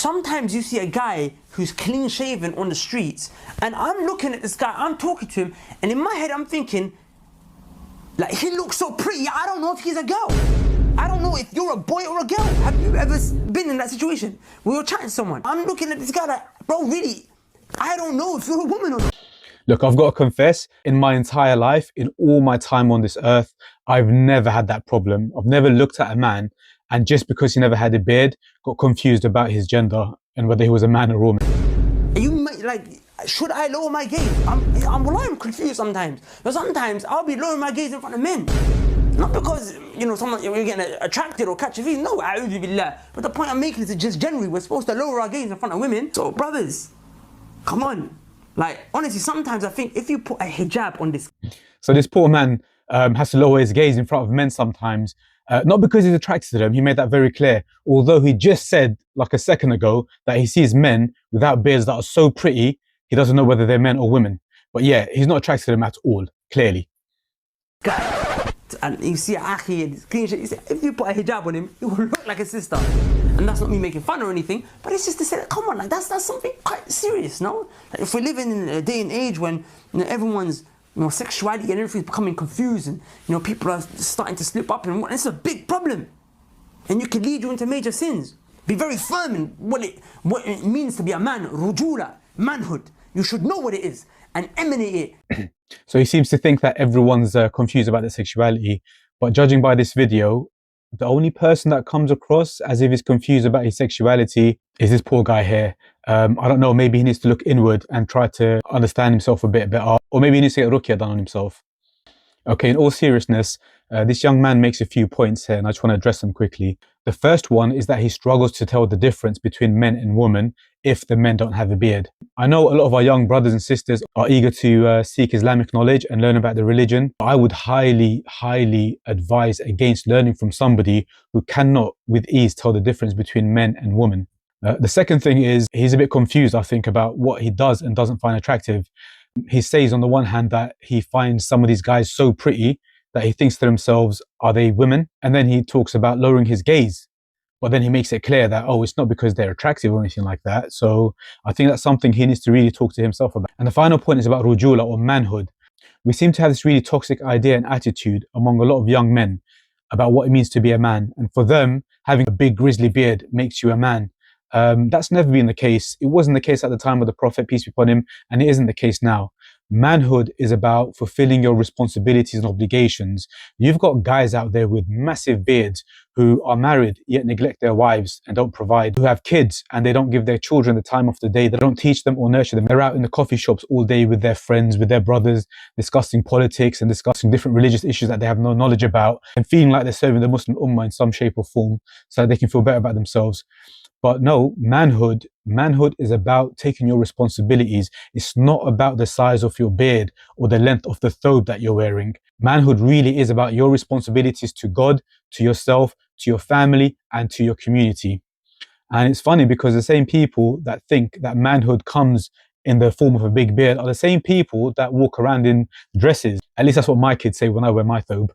sometimes you see a guy who's clean shaven on the streets, and I'm looking at this guy, I'm talking to him, and in my head I'm thinking, like, he looks so pretty, I don't know if he's a girl. I don't know if you're a boy or a girl. Have you ever been in that situation where you're chatting to someone? I'm looking at this guy like, bro, really, I don't know if you're a woman or not. Look, I've got to confess, in my entire life, in all my time on this earth, I've never had that problem. I've never looked at a man and just because he never had a beard, got confused about his gender and whether he was a man or a woman. You like, should I lower my gaze? I'm confused sometimes. But sometimes I'll be lowering my gaze in front of men. Not because, you know, someone, you're getting attracted or catch a feeling. No, a'udhu billah. But the point I'm making is that just generally we're supposed to lower our gaze in front of women. So brothers, come on. Like, honestly, sometimes I think if you put a hijab on this. So this poor man has to lower his gaze in front of men sometimes. Not because he's attracted to them, he made that very clear. Although he just said, like a second ago, that he sees men without beards that are so pretty, he doesn't know whether they're men or women. But yeah, he's not attracted to them at all, clearly. And you see Akhi and his clean shit, if you put a hijab on him, he will look like a sister. And that's not me making fun or anything, but it's just to say, come on, like that's something quite serious, no? Like if we're living in a day and age when, you know, everyone's, you know, sexuality and everything's becoming confused, and, you know, people are starting to slip up, and it's a big problem. And you can lead you into major sins. Be very firm in what it means to be a man, rujula, manhood. You should know what it is and emanate it. So he seems to think that everyone's confused about their sexuality, but judging by this video, the only person that comes across as if he's confused about his sexuality is this poor guy here. I don't know, maybe he needs to look inward and try to understand himself a bit better, or maybe he needs to get ruqya done on himself. Okay, in all seriousness, this young man makes a few points here and I just want to address them quickly. The first one is that he struggles to tell the difference between men and women if the men don't have a beard. I know a lot of our young brothers and sisters are eager to seek Islamic knowledge and learn about the religion. I would highly advise against learning from somebody who cannot with ease tell the difference between men and women. The second thing is he's a bit confused, I think, about what he does and doesn't find attractive. He says on the one hand that he finds some of these guys so pretty that he thinks to themselves, are they women? And then he talks about lowering his gaze. But then he makes it clear that, oh, it's not because they're attractive or anything like that. So I think that's something he needs to really talk to himself about. And the final point is about rujula, or manhood. We seem to have this really toxic idea and attitude among a lot of young men about what it means to be a man. And for them, having a big grizzly beard makes you a man. That's never been the case. It wasn't the case at the time of the Prophet, peace be upon him, and it isn't the case now. Manhood is about fulfilling your responsibilities and obligations. You've got guys out there with massive beards who are married yet neglect their wives and don't provide, who have kids and they don't give their children the time of the day. They don't teach them or nurture them. They're out in the coffee shops all day with their friends, with their brothers, discussing politics and discussing different religious issues that they have no knowledge about, and feeling like they're serving the Muslim ummah in some shape or form so that they can feel better about themselves. But no, manhood is about taking your responsibilities. It's not about the size of your beard or the length of the thobe that you're wearing. Manhood really is about your responsibilities to God, to yourself, to your family, and to your community. And it's funny because the same people that think that manhood comes in the form of a big beard are the same people that walk around in dresses. At least that's what my kids say when I wear my thobe.